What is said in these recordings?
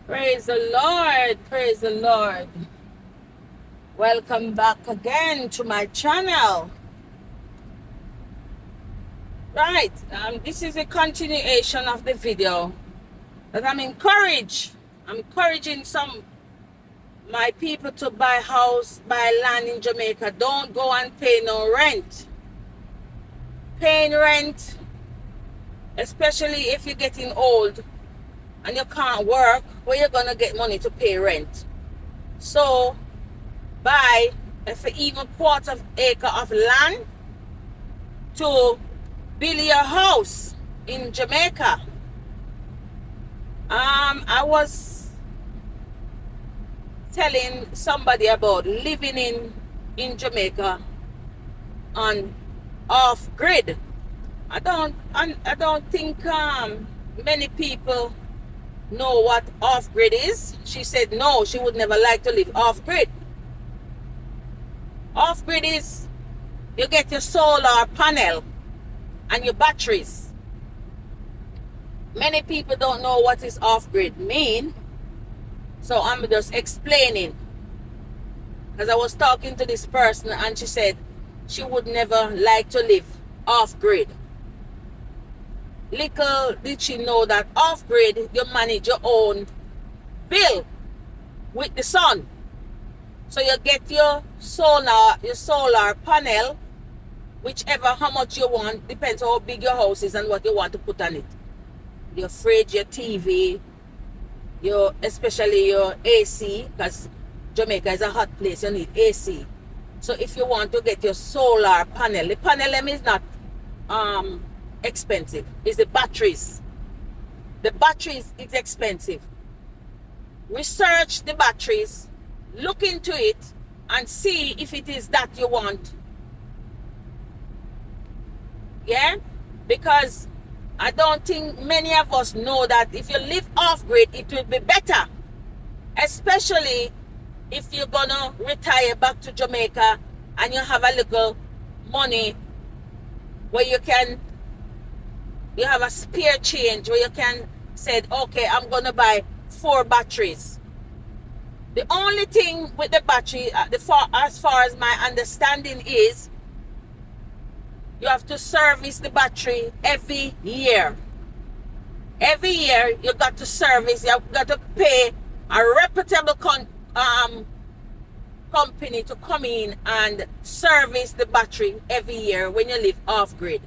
Praise the Lord. Praise the Lord. Welcome back again to my channel. Right. This is a continuation of the video that I'm encouraging my people to buy house, buy land in Jamaica. Don't go and pay no rent. Paying rent, especially if you're getting old and you can't work, where you're gonna get money to pay rent? So buy if even quarter of acre of land to build your house in Jamaica. I was telling somebody about living in Jamaica on off grid. I don't think many people know what off grid is. She said no, she would never like to live off grid. Off grid is you get your solar panel and your batteries. Many people don't know what is off grid mean, so I'm just explaining. Because I was talking to this person and she said she would never like to live off grid. Little did she know that off grid you manage your own bill with the sun. So you get your solar panel, whichever how much you want, depends how big your house is and what you want to put on it. Your fridge, your TV, especially your AC, because Jamaica is a hot place, you need AC. So if you want to get your solar panel, the panel is not expensive. It's the batteries. The batteries is expensive. Research the batteries, look into it, and see if it is that you want. Yeah? Because I don't think many of us know that if you live off grid, it will be better. Especially if you're gonna retire back to Jamaica and you have a little money where you have a spare change where you can say, okay, I'm gonna buy 4 batteries. The only thing with the battery, as far as my understanding is, you have to service the battery every year. Every year you got to service. You got to pay a reputable company to come in and service the battery every year when you live off grid.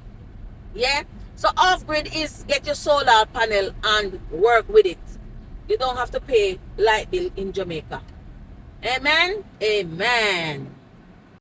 Yeah. So off grid is get your solar panel and work with it. You don't have to pay light bill in Jamaica. Amen. Amen.